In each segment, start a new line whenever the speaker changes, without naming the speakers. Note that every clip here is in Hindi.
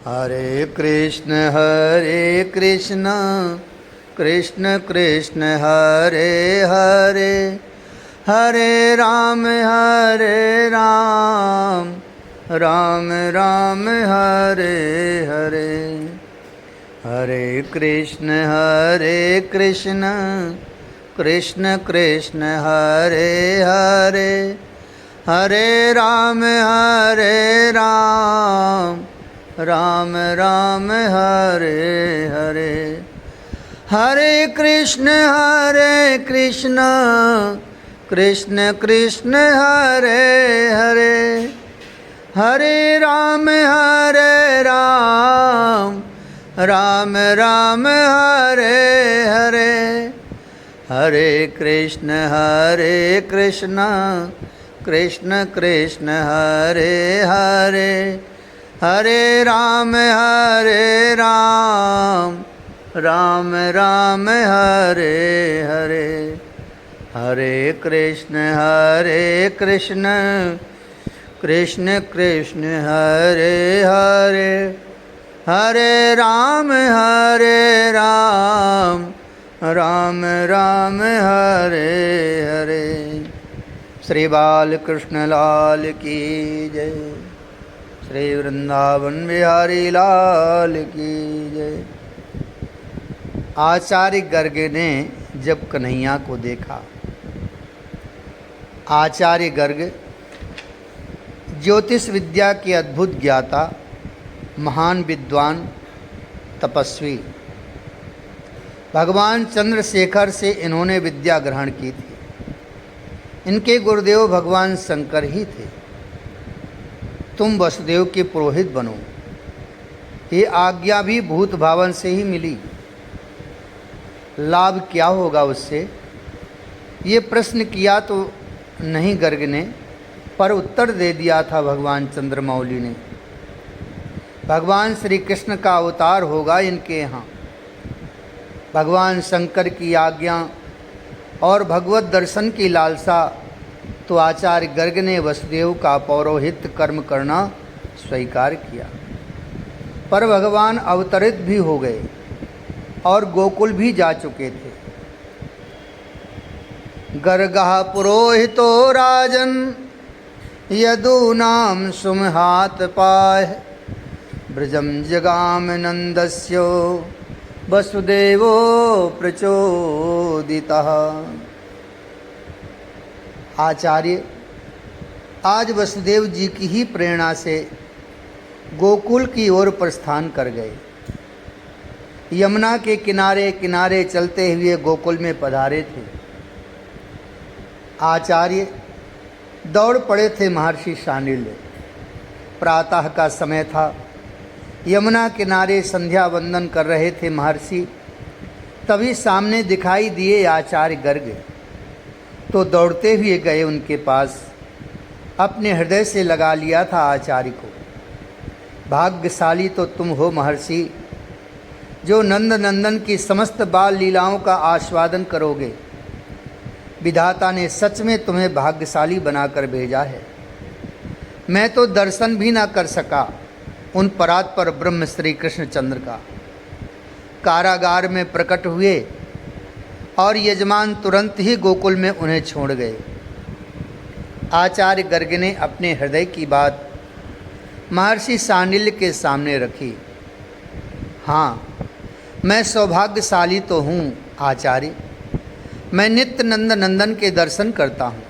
हरे कृष्ण कृष्ण कृष्ण हरे हरे, हरे राम राम राम हरे हरे। हरे कृष्ण कृष्ण कृष्ण हरे हरे, हरे राम राम राम हरे हरे। हरे कृष्ण कृष्ण कृष्ण हरे हरे, हरे राम राम राम हरे हरे। हरे कृष्ण कृष्ण कृष्ण हरे हरे, हरे राम राम राम हरे हरे। हरे कृष्ण कृष्ण कृष्ण हरे हरे, हरे राम राम राम हरे हरे। श्री बालकृष्ण लाल की जय, श्री वृंदावन बिहारी लाल की जय। आचार्य गर्ग ने जब कन्हैया को देखा, आचार्य गर्ग ज्योतिष विद्या के अद्भुत ज्ञाता, महान विद्वान, तपस्वी, भगवान चंद्रशेखर से इन्होंने विद्या ग्रहण की थी। इनके गुरुदेव भगवान शंकर ही थे। तुम वसुदेव के पुरोहित बनो, ये आज्ञा भी भूत भावन से ही मिली। लाभ क्या होगा उससे, ये प्रश्न किया तो नहीं गर्ग ने, पर उत्तर दे दिया था भगवान चंद्रमौली ने। भगवान श्री कृष्ण का अवतार होगा इनके यहाँ। भगवान शंकर की आज्ञा और भगवत दर्शन की लालसा, तो आचार्य गर्ग ने वसुदेव का पौरोहित्य कर्म करना स्वीकार किया। पर भगवान अवतरित भी हो गए और गोकुल भी जा चुके थे। गर्गः पुरोहितो राजन यदूनां सुमहात पाय, ब्रजम जगाम नंदस्यो वसुदेवो प्रचोदितः। आचार्य आज वसुदेव जी की ही प्रेरणा से गोकुल की ओर प्रस्थान कर गए। यमुना के किनारे किनारे चलते हुए गोकुल में पधारे थे। आचार्य दौड़ पड़े थे महर्षि शांडिल्य। प्रातः का समय था। यमुना किनारे संध्या वंदन कर रहे थे महर्षि। तभी सामने दिखाई दिए आचार्य गर्ग, तो दौड़ते हुए गए उनके पास। अपने हृदय से लगा लिया था आचार्य को। भाग्यशाली तो तुम हो महर्षि, जो नंद नंदन की समस्त बाल लीलाओं का आस्वादन करोगे। विधाता ने सच में तुम्हें भाग्यशाली बनाकर भेजा है। मैं तो दर्शन भी ना कर सका उन परात्पर ब्रह्म श्री कृष्णचंद्र का। कारागार में प्रकट हुए और यजमान तुरंत ही गोकुल में उन्हें छोड़ गए। आचार्य गर्ग ने अपने हृदय की बात महर्षि शांडिल्य के सामने रखी। हाँ, मैं सौभाग्यशाली तो हूँ आचार्य। मैं नित्य नंद नंदन के दर्शन करता हूँ।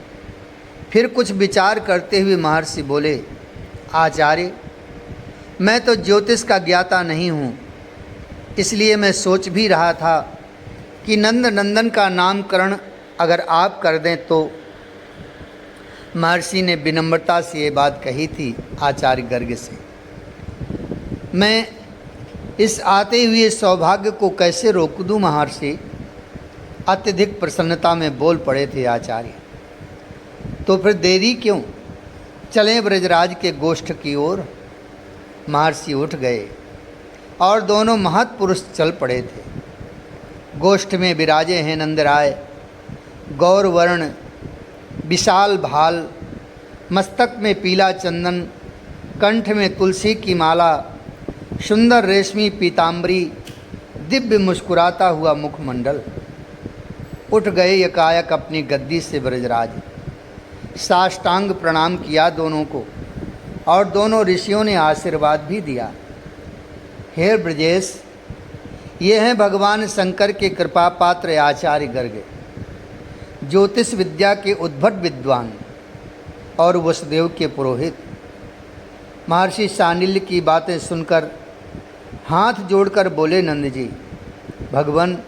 फिर कुछ विचार करते हुए महर्षि बोले, आचार्य मैं तो ज्योतिष का ज्ञाता नहीं हूँ, इसलिए मैं सोच भी रहा था कि नंद नंदन का नामकरण अगर आप कर दें तो। महर्षि ने विनम्रता से ये बात कही थी आचार्य गर्ग से। मैं इस आते हुए सौभाग्य को कैसे रोक दूं महर्षि। अत्यधिक प्रसन्नता में बोल पड़े थे आचार्य। तो फिर देरी क्यों, चलें ब्रजराज के गोष्ठ की ओर। महर्षि उठ गए और दोनों महत्पुरुष चल पड़े थे। गोष्ठ में विराजे हैं नंदराय, गौरवर्ण, विशाल भाल, मस्तक में पीला चंदन, कंठ में तुलसी की माला, सुंदर रेशमी पीताम्बरी, दिव्य मुस्कुराता हुआ मुखमंडल। उठ गए एकाएक अपनी गद्दी से ब्रजराज, साष्टांग प्रणाम किया दोनों को और दोनों ऋषियों ने आशीर्वाद भी दिया। हे ब्रजेश, ये हैं भगवान शंकर के कृपा पात्र आचार्य गर्ग, ज्योतिष विद्या के उद्भट विद्वान और वसुदेव के पुरोहित। महर्षि शांडिल्य की बातें सुनकर हाथ जोड़कर बोले, नंद जी, भगवान,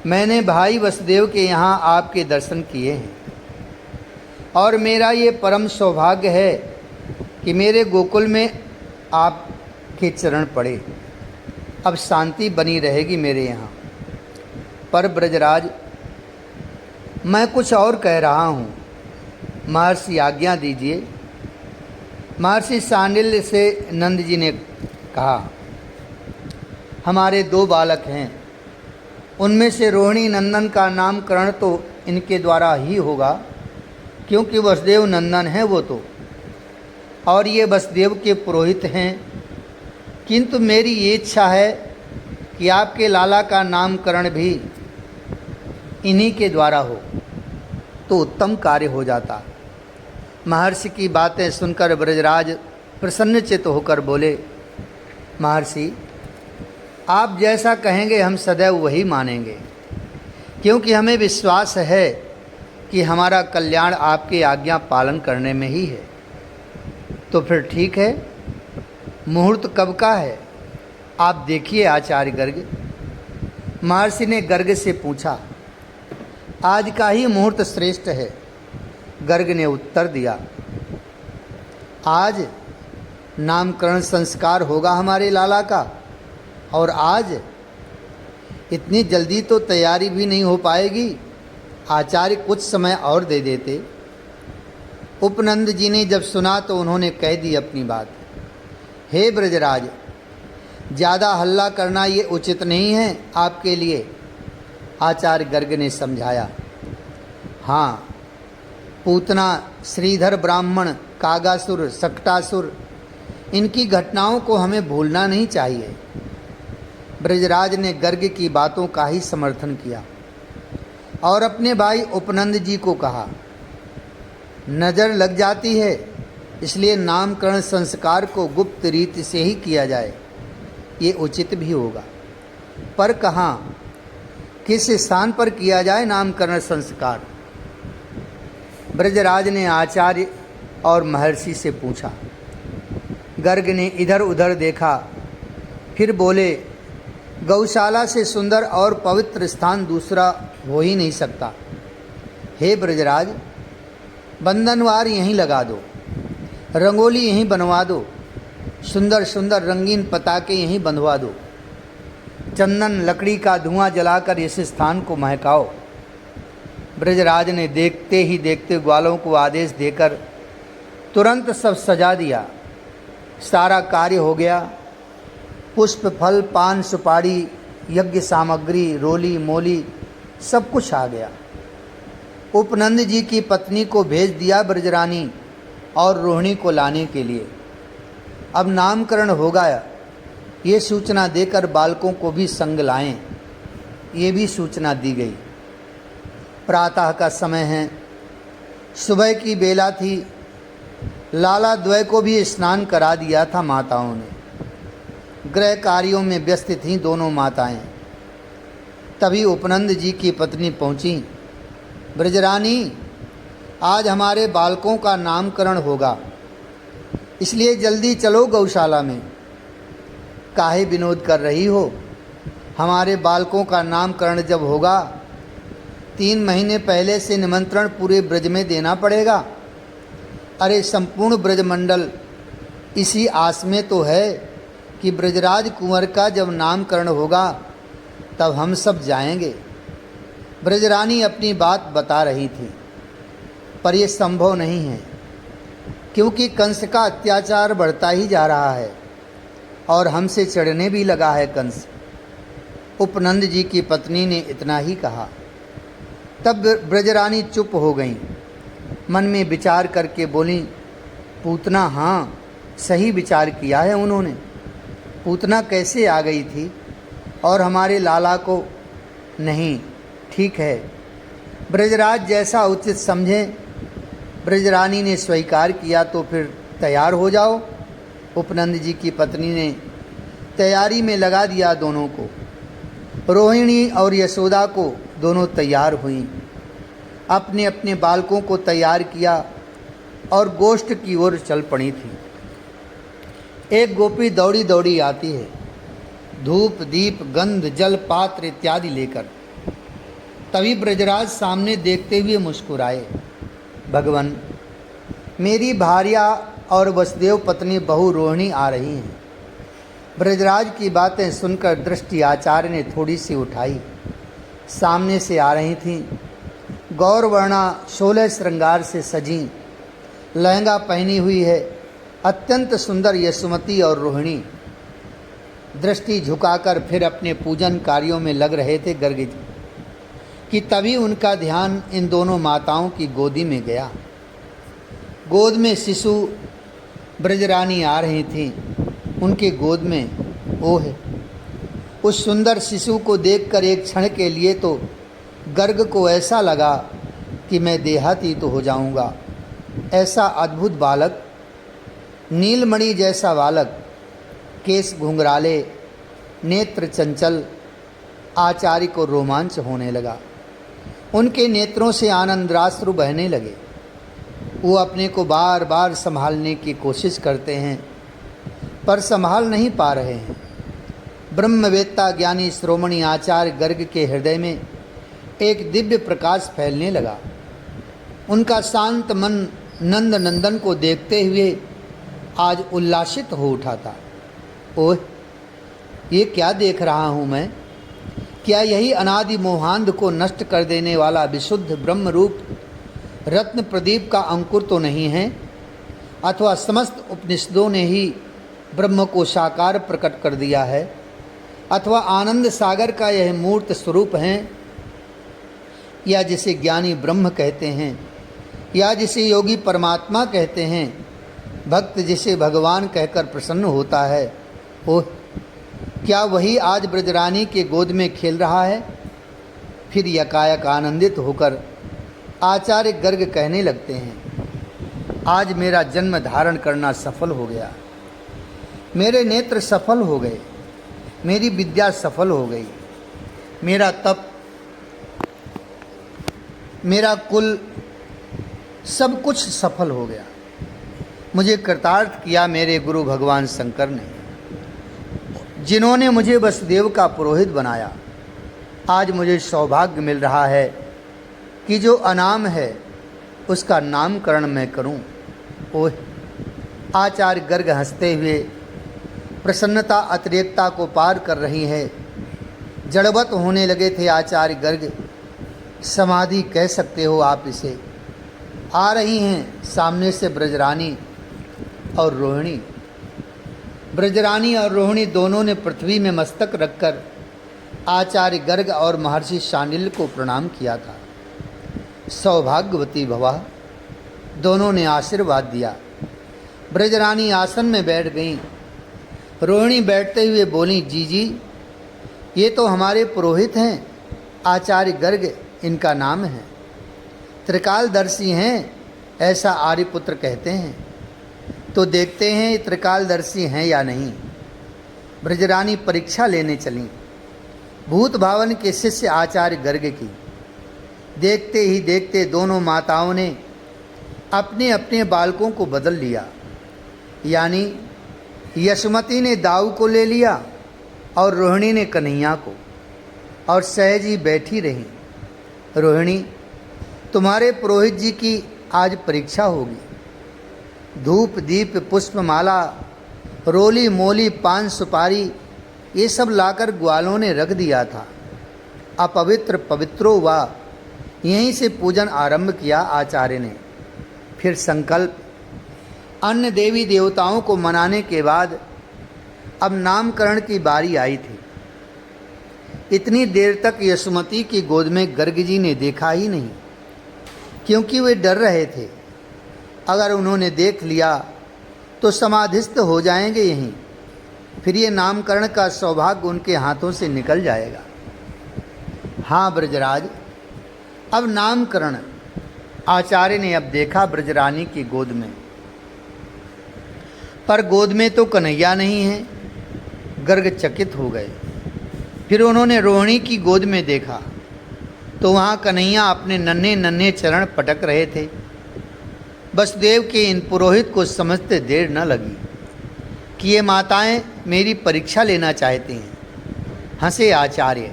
मैंने भाई वसुदेव के यहाँ आपके दर्शन किए हैं और मेरा ये परम सौभाग्य है कि मेरे गोकुल में आपके चरण पड़े। अब शांति बनी रहेगी मेरे यहाँ। पर ब्रजराज, मैं कुछ और कह रहा हूँ, महर्षि आज्ञा दीजिए। महर्षि शांडिल्य से नंद जी ने कहा, हमारे 2 बालक हैं, उनमें से रोहिणी नंदन का नामकरण तो इनके द्वारा ही होगा, क्योंकि वसुदेव नंदन है वो तो, और ये वसुदेव के पुरोहित हैं। किंतु मेरी ये इच्छा है कि आपके लाला का नामकरण भी इन्हीं के द्वारा हो तो उत्तम कार्य हो जाता। महर्षि की बातें सुनकर ब्रजराज प्रसन्नचित्त होकर बोले, महर्षि, आप जैसा कहेंगे हम सदैव वही मानेंगे, क्योंकि हमें विश्वास है कि हमारा कल्याण आपके आज्ञा पालन करने में ही है। तो फिर ठीक है, मुहूर्त कब का है आप देखिए आचार्य गर्ग। महर्षि ने गर्ग से पूछा, आज का ही मुहूर्त श्रेष्ठ है। गर्ग ने उत्तर दिया, आज नामकरण संस्कार होगा हमारे लाला का, और आज इतनी जल्दी तो तैयारी भी नहीं हो पाएगी। आचार्य कुछ समय और दे देते। उपनंद जी ने जब सुना तो उन्होंने कह दी अपनी बात। हे ब्रजराज, ज़्यादा हल्ला करना ये उचित नहीं है आपके लिए, आचार्य गर्ग ने समझाया। हाँ, पूतना, श्रीधर ब्राह्मण, कागासुर, सक्टासुर, इनकी घटनाओं को हमें भूलना नहीं चाहिए। ब्रजराज ने गर्ग की बातों का ही समर्थन किया और अपने भाई उपनंद जी को कहा, नज़र लग जाती है, इसलिए नामकरण संस्कार को गुप्त रीति से ही किया जाए, ये उचित भी होगा। पर कहाँ, किस स्थान पर किया जाए नामकरण संस्कार? ब्रजराज ने आचार्य और महर्षि से पूछा। गर्ग ने इधर उधर देखा, फिर बोले, गौशाला से सुंदर और पवित्र स्थान दूसरा हो ही नहीं सकता। हे ब्रजराज, बंधनवार यहीं लगा दो, रंगोली यहीं बनवा दो, सुंदर सुंदर रंगीन पताके यहीं बंधवा दो, चंदन लकड़ी का धुआं जलाकर इस स्थान को महकाओ। ब्रजराज ने देखते ही देखते ग्वालों को आदेश देकर तुरंत सब सजा दिया। सारा कार्य हो गया। पुष्प, फल, पान, सुपारी, यज्ञ सामग्री, रोली मोली सब कुछ आ गया। उपनंद जी की पत्नी को भेज दिया ब्रजरानी और रोहिणी को लाने के लिए। अब नामकरण हो गया, ये सूचना देकर बालकों को भी संग लाएं, ये भी सूचना दी गई। प्रातः का समय है, सुबह की बेला थी। लाला द्वय को भी स्नान करा दिया था माताओं ने। गृह कार्यों में व्यस्त थीं दोनों माताएं। तभी उपनंद जी की पत्नी पहुंची। ब्रजरानी, आज हमारे बालकों का नामकरण होगा, इसलिए जल्दी चलो गौशाला में। काहे विनोद कर रही हो? हमारे बालकों का नामकरण जब होगा, 3 महीने पहले से निमंत्रण पूरे ब्रज में देना पड़ेगा। अरे संपूर्ण ब्रजमंडल इसी आस में तो है कि ब्रजराज कुंवर का जब नामकरण होगा तब हम सब जाएंगे। ब्रजरानी अपनी बात बता रही थी, पर यह संभव नहीं है, क्योंकि कंस का अत्याचार बढ़ता ही जा रहा है और हमसे चढ़ने भी लगा है कंस। उपनंद जी की पत्नी ने इतना ही कहा। तब ब्रजरानी चुप हो गईं। मन में विचार करके बोली, पूतना, हाँ, सही विचार किया है उन्होंने। पूतना कैसे आ गई थी और हमारे लाला को नहीं? ठीक है, ब्रजराज जैसा उचित समझें। ब्रजरानी ने स्वीकार किया तो फिर तैयार हो जाओ। उपनंद जी की पत्नी ने तैयारी में लगा दिया दोनों को। रोहिणी और यशोदा को दोनों तैयार हुईं, अपने अपने बालकों को तैयार किया और गोष्ठ की ओर चल पड़ी थी। एक गोपी दौड़ी दौड़ी आती है, धूप दीप गंध जल पात्र इत्यादि लेकर। तभी ब्रजराज सामने देखते हुए मुस्कुराए, भगवान, मेरी भार्या और वसुदेव पत्नी बहू रोहिणी आ रही हैं। ब्रजराज की बातें सुनकर दृष्टि आचार्य ने थोड़ी सी उठाई। सामने से आ रही थीं, गौरवर्णा 16 श्रृंगार से सजी, लहंगा पहनी हुई है, अत्यंत सुंदर यशोमती और रोहिणी। दृष्टि झुकाकर फिर अपने पूजन कार्यों में लग रहे थे गर्ग जी कि तभी उनका ध्यान इन दोनों माताओं की गोदी में गया। गोद में शिशु ब्रजरानी आ रही थी, उनके गोद में ओह! उस सुंदर शिशु को देखकर एक क्षण के लिए तो गर्ग को ऐसा लगा कि मैं देहाती तो हो जाऊंगा। ऐसा अद्भुत बालक, नीलमणि जैसा बालक, केस घुंघराले, नेत्र चंचल। आचार्य को रोमांच होने लगा, उनके नेत्रों से आनंदाश्रु बहने लगे। वो अपने को बार बार संभालने की कोशिश करते हैं पर संभाल नहीं पा रहे हैं। ब्रह्मवेत्ता ज्ञानी श्रोमणी आचार्य गर्ग के हृदय में एक दिव्य प्रकाश फैलने लगा। उनका शांत मन नंद नंदन को देखते हुए आज उल्लासित हो उठा था। ओह, ये क्या देख रहा हूँ मैं? क्या यही अनादि मोहांध को नष्ट कर देने वाला विशुद्ध ब्रह्म रूप रत्न प्रदीप का अंकुर तो नहीं है? अथवा समस्त उपनिषदों ने ही ब्रह्म को साकार प्रकट कर दिया है? अथवा आनंद सागर का यह मूर्त स्वरूप है? या जिसे ज्ञानी ब्रह्म कहते हैं, या जिसे योगी परमात्मा कहते हैं, भक्त जिसे भगवान कहकर प्रसन्न होता है, ओह, क्या वही आज ब्रजरानी के गोद में खेल रहा है? फिर यकायक आनंदित होकर आचार्य गर्ग कहने लगते हैं, आज मेरा जन्म धारण करना सफल हो गया, मेरे नेत्र सफल हो गए, मेरी विद्या सफल हो गई, मेरा तप, मेरा कुल, सब कुछ सफल हो गया। मुझे कृतार्थ किया मेरे गुरु भगवान शंकर ने, जिन्होंने मुझे वसुदेव का पुरोहित बनाया। आज मुझे सौभाग्य मिल रहा है कि जो अनाम है उसका नामकरण मैं करूं। ओह! आचार्य गर्ग हंसते हुए प्रसन्नता अतिरेकता को पार कर रही है। जड़वत होने लगे थे आचार्य गर्ग, समाधि कह सकते हो आप इसे। आ रही हैं सामने से ब्रजरानी और रोहिणी। ब्रजरानी और रोहिणी दोनों ने पृथ्वी में मस्तक रखकर आचार्य गर्ग और महर्षि शांडिल्य को प्रणाम किया था। सौभाग्यवती भवा, दोनों ने आशीर्वाद दिया। ब्रजरानी आसन में बैठ गईं। रोहिणी बैठते हुए बोली, जीजी, ये तो हमारे पुरोहित हैं, आचार्य गर्ग इनका नाम है। त्रिकालदर्शी हैं, ऐसा आर्यपुत्र कहते हैं। तो देखते हैं ये त्रिकालदर्शी हैं या नहीं। ब्रजरानी परीक्षा लेने चलीं। भूत भावन के शिष्य आचार्य गर्ग की। देखते ही देखते दोनों माताओं ने अपने अपने बालकों को बदल लिया। यानी यशोमती ने दाऊ को ले लिया और रोहिणी ने कन्हैया को, और सहजी बैठी रही। रोहिणी, तुम्हारे पुरोहित जी की आज परीक्षा होगी। धूप दीप पुष्पमाला, रोली मोली, पान सुपारी, ये सब लाकर ग्वालों ने रख दिया था। अपवित्र पवित्रो वा, यहीं से पूजन आरंभ किया आचार्य ने। फिर संकल्प। अन्य देवी देवताओं को मनाने के बाद अब नामकरण की बारी आई थी। इतनी देर तक यशोमती की गोद में गर्ग जी ने देखा ही नहीं, क्योंकि वे डर रहे थे अगर उन्होंने देख लिया तो समाधिस्थ हो जाएंगे यहीं। फिर ये नामकरण का सौभाग्य उनके हाथों से निकल जाएगा। हाँ ब्रजराज, अब नामकरण आचार्य ने अब देखा ब्रजरानी की गोद में, पर गोद में तो कन्हैया नहीं है। गर्ग चकित हो गए। फिर उन्होंने रोहिणी की गोद में देखा तो वहाँ कन्हैया अपने नन्हे नन्हे चरण पटक रहे थे। वसुदेव के इन पुरोहित को समझते देर न लगी कि ये माताएं मेरी परीक्षा लेना चाहती हैं। हंसे आचार्य,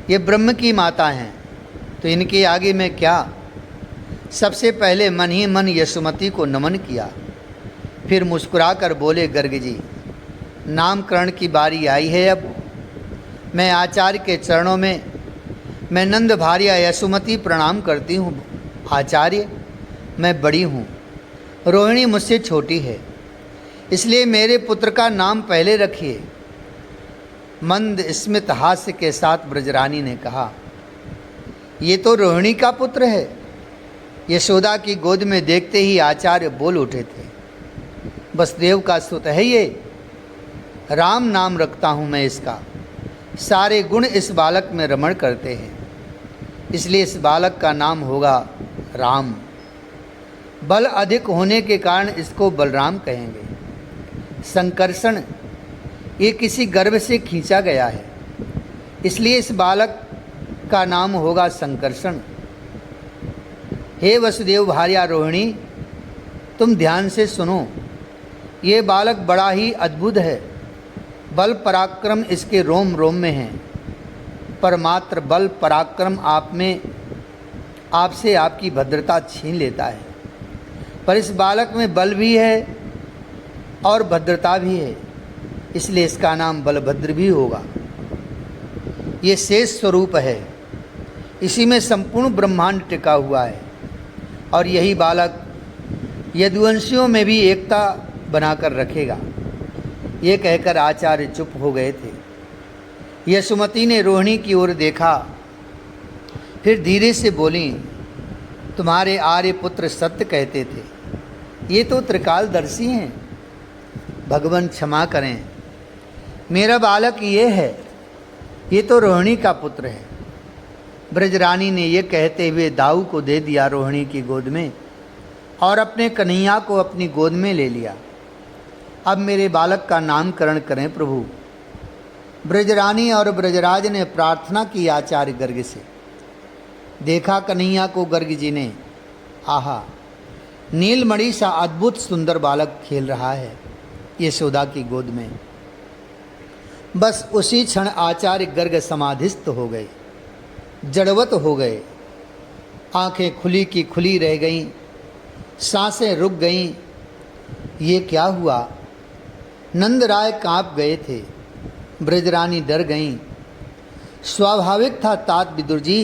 ये ब्रह्म की माता हैं तो इनके आगे मैं क्या। सबसे पहले मन ही मन यशोमती को नमन किया, फिर मुस्कुराकर बोले, गर्ग जी, नामकरण की बारी आई है। अब मैं आचार्य के चरणों में मैं नंद भार्या यशोमती प्रणाम करती हूँ। आचार्य, मैं बड़ी हूँ, रोहिणी मुझसे छोटी है, इसलिए मेरे पुत्र का नाम पहले रखिए। मंद स्मित हास्य के साथ ब्रजरानी ने कहा, ये तो रोहिणी का पुत्र है। यशोदा की गोद में देखते ही आचार्य बोल उठे थे, वसुदेव का सुत है ये, राम नाम रखता हूँ मैं इसका। सारे गुण इस बालक में रमण करते हैं, इसलिए इस बालक का नाम होगा राम। बल अधिक होने के कारण इसको बलराम कहेंगे। संकर्षण, ये किसी गर्भ से खींचा गया है, इसलिए इस बालक का नाम होगा संकर्षण। हे वसुदेव भार्या रोहिणी, तुम ध्यान से सुनो, ये बालक बड़ा ही अद्भुत है। बल पराक्रम इसके रोम रोम में है, पर मात्र बल पराक्रम आप में आपसे आपकी भद्रता छीन लेता है। पर इस बालक में बल भी है और भद्रता भी है, इसलिए इसका नाम बलभद्र भी होगा। ये शेष स्वरूप है, इसी में संपूर्ण ब्रह्मांड टिका हुआ है, और यही बालक यदुवंशियों में भी एकता बनाकर रखेगा। ये कहकर आचार्य चुप हो गए थे। यशोमती ने रोहिणी की ओर देखा, फिर धीरे से बोली, तुम्हारे आर्य पुत्र सत्य कहते थे, ये तो त्रिकालदर्शी हैं। भगवान क्षमा करें, मेरा बालक ये है, ये तो रोहिणी का पुत्र है। ब्रजरानी ने ये कहते हुए दाऊ को दे दिया रोहिणी की गोद में, और अपने कन्हैया को अपनी गोद में ले लिया। अब मेरे बालक का नामकरण करें प्रभु। ब्रजरानी और ब्रजराज ने प्रार्थना की आचार्य गर्ग से। देखा कन्हैया को गर्ग जी ने, आहा, नीलमणि सा अद्भुत सुंदर बालक खेल रहा है यशोदा की गोद में। बस उसी क्षण आचार्य गर्ग समाधिस्थ हो गए, जड़वत हो गए। आंखें खुली की खुली रह गईं, सांसें रुक गईं। ये क्या हुआ? नंद राय काँप गए थे, ब्रजरानी डर गईं। स्वाभाविक था तात विदुर जी,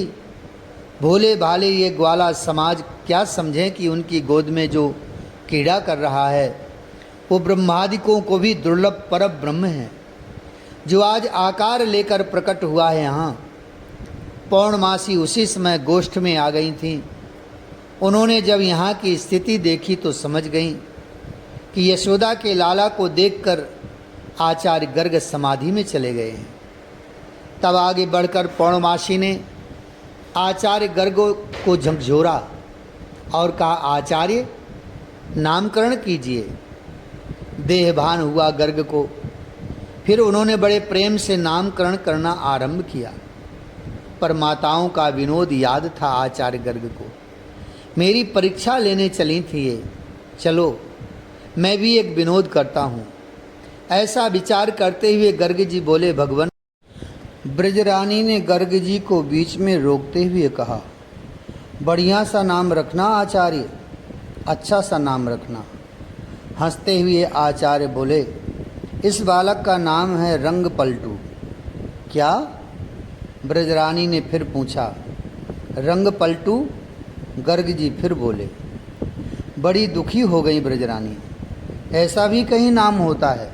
भोले भाले ये ग्वाला समाज क्या समझें कि उनकी गोद में जो कीड़ा कर रहा है वो ब्रह्मादिकों को भी दुर्लभ परम ब्रह्म है, जो आज आकार लेकर प्रकट हुआ है। यहाँ पौर्णमासी उसी समय गोष्ठ में आ गई थीं। उन्होंने जब यहाँ की स्थिति देखी तो समझ गईं कि यशोदा के लाला को देखकर आचार्य गर्ग समाधि में चले गए हैं। तब आगे बढ़कर पौर्णमासी ने आचार्य गर्ग को झकझोरा और कहा, आचार्य नामकरण कीजिए। देहभान हुआ गर्ग को। फिर उन्होंने बड़े प्रेम से नामकरण करना आरंभ किया। पर माताओं का विनोद याद था आचार्य गर्ग को। मेरी परीक्षा लेने चली थी ये, चलो मैं भी एक विनोद करता हूँ। ऐसा विचार करते हुए गर्ग जी बोले, भगवान। ब्रजरानी ने गर्ग जी को बीच में रोकते हुए कहा, बढ़िया सा नाम रखना आचार्य, अच्छा सा नाम रखना। हंसते हुए आचार्य बोले, इस बालक का नाम है रंग पलटू। क्या? ब्रजरानी ने फिर पूछा, रंग पलटू? गर्ग जी फिर बोले। बड़ी दुखी हो गई ब्रजरानी, ऐसा भी कहीं नाम होता है।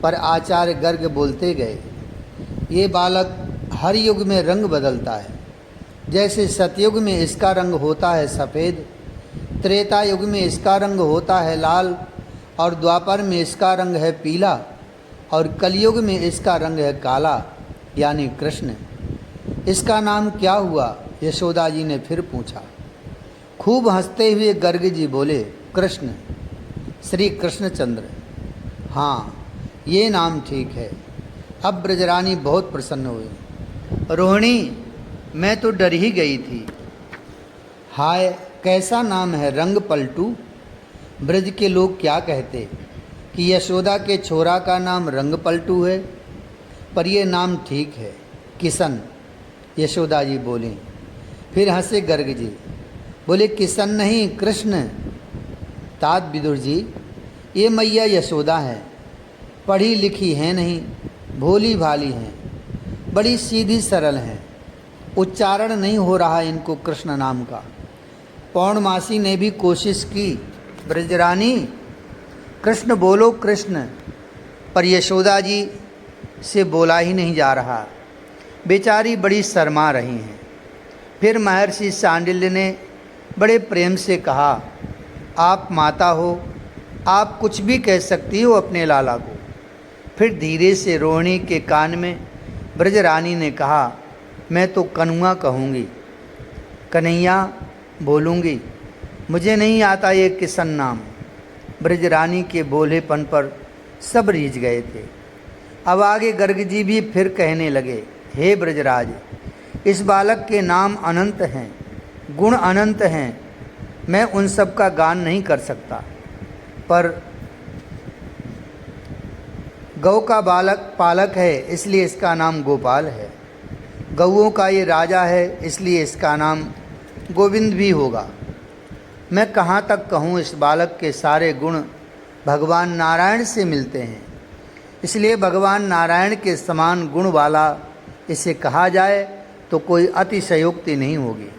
पर आचार्य गर्ग बोलते गए, ये बालक हर युग में रंग बदलता है। जैसे सतयुग में इसका रंग होता है सफ़ेद, त्रेता युग में इसका रंग होता है लाल, और द्वापर में इसका रंग है पीला, और कलयुग में इसका रंग है काला यानी कृष्ण। इसका नाम क्या हुआ? यशोदा जी ने फिर पूछा। खूब हंसते हुए गर्ग जी बोले, कृष्ण, श्री कृष्णचंद्र। हाँ, ये नाम ठीक है। अब ब्रजरानी बहुत प्रसन्न हुई। रोहिणी, मैं तो डर ही गई थी। हाय, कैसा नाम है, रंग पलटू। ब्रज के लोग क्या कहते कि यशोदा के छोरा का नाम रंग पलटू है, पर यह नाम ठीक है, किशन। यशोदा जी बोली। फिर हंसे गर्ग जी, बोले, किशन नहीं, कृष्ण। तात विदुर जी, ये मैया यशोदा है, पढ़ी लिखी है नहीं, भोली भाली हैं, बड़ी सीधी सरल हैं, उच्चारण नहीं हो रहा इनको कृष्ण नाम का। पौर्णमासी ने भी कोशिश की, ब्रजरानी कृष्ण बोलो कृष्ण, पर यशोदा जी से बोला ही नहीं जा रहा। बेचारी बड़ी शर्मा रही हैं। फिर महर्षि सांडिल्य ने बड़े प्रेम से कहा, आप माता हो, आप कुछ भी कह सकती हो अपने लाला को। फिर धीरे से रोहिणी के कान में ब्रजरानी ने कहा, मैं तो कन्हुआ कहूँगी, कन्हैया बोलूँगी, मुझे नहीं आता ये किशन नाम। ब्रजरानी के बोलेपन पर सब रीझ गए थे। अब आगे गर्ग जी भी फिर कहने लगे, हे ब्रजराज, इस बालक के नाम अनंत हैं, गुण अनंत हैं, मैं उन सब का गान नहीं कर सकता, पर गौ का बालक पालक है इसलिए इसका नाम गोपाल है, गौओं का ये राजा है इसलिए इसका नाम गोविंद भी होगा। मैं कहाँ तक कहूँ, इस बालक के सारे गुण भगवान नारायण से मिलते हैं, इसलिए भगवान नारायण के समान गुण वाला इसे कहा जाए तो कोई अतिशयोक्ति नहीं होगी।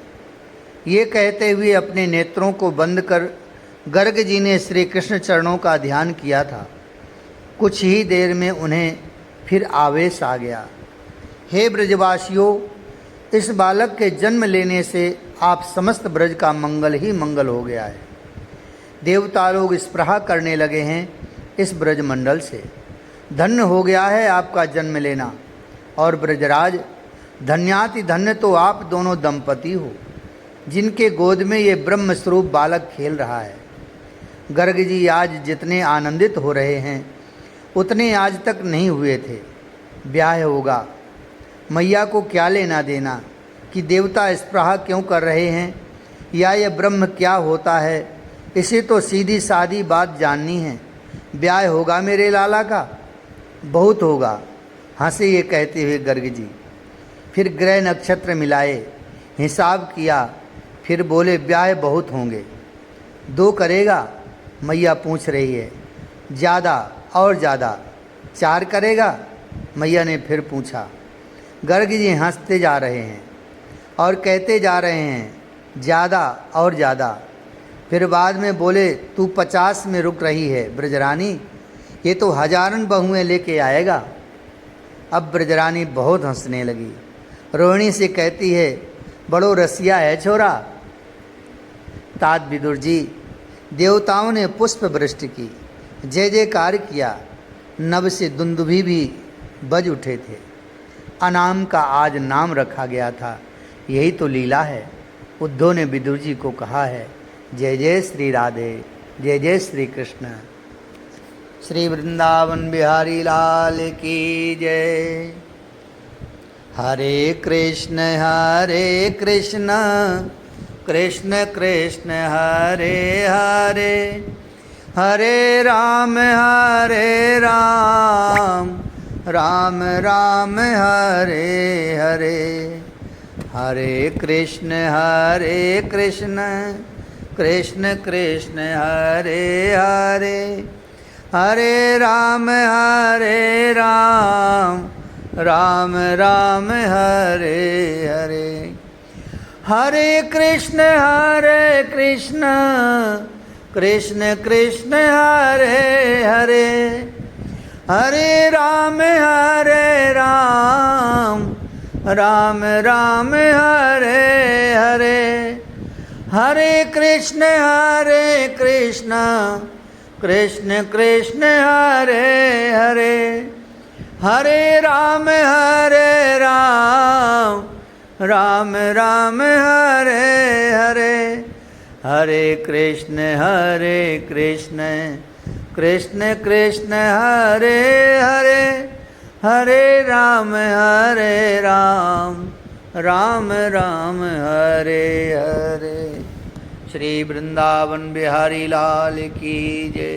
ये कहते हुए अपने नेत्रों को बंद कर गर्ग जी ने श्री कृष्ण चरणों का ध्यान किया था। कुछ ही देर में उन्हें फिर आवेश आ गया। हे ब्रजवासियों, इस बालक के जन्म लेने से आप समस्त ब्रज का मंगल ही मंगल हो गया है। देवता लोग स्पृहा करने लगे हैं इस ब्रज मंडल से। धन्य हो गया है आपका जन्म लेना। और ब्रजराज, धन्याति धन्य तो आप दोनों दंपति हो, जिनके गोद में ये ब्रह्म स्वरूप बालक खेल रहा है। गर्ग जी आज जितने आनंदित हो रहे हैं उतने आज तक नहीं हुए थे। ब्याह होगा, मैया को क्या लेना देना कि देवता स्पृहा क्यों कर रहे हैं या यह ब्रह्म क्या होता है, इसे तो सीधी सादी बात जाननी है। ब्याह होगा मेरे लाला का, बहुत होगा। हंसे ये कहते हुए गर्ग जी। फिर ग्रह नक्षत्र मिलाए, हिसाब किया, फिर बोले, ब्याह बहुत होंगे। 2 करेगा? मैया पूछ रही है। ज़्यादा और ज़्यादा? 4 करेगा? मैया ने फिर पूछा। गर्ग जी हंसते जा रहे हैं और कहते जा रहे हैं, ज़्यादा और ज़्यादा। फिर बाद में बोले, तू 50 में रुक रही है ब्रजरानी, ये तो हजारन बहुएं लेके आएगा। अब ब्रजरानी बहुत हंसने लगी। रोहिणी से कहती है, बड़ो रसिया है छोरा। तात विदुर जी, देवताओं ने पुष्प वृष्टि की, जय जयकार किया, नभ से दुंदुभी भी बज उठे थे। अनाम का आज नाम रखा गया था, यही तो लीला है। उद्धव ने विदुर जी को कहा है, जय जय श्री राधे, जय जय श्री कृष्ण। श्री वृंदावन बिहारी लाल की जय। हरे कृष्ण कृष्ण कृष्ण हरे हरे, हरे राम राम राम हरे हरे। हरे कृष्ण कृष्ण कृष्ण हरे हरे, हरे राम राम राम हरे हरे। हरे कृष्ण कृष्ण कृष्ण हरे हरे, हरे राम राम राम हरे हरे। हरे कृष्ण कृष्ण कृष्ण हरे हरे, हरे राम राम राम हरे हरे, हरे कृष्ण कृष्ण कृष्ण हरे हरे, हरे राम राम राम हरे हरे। श्री वृंदावन बिहारी लाल की जय।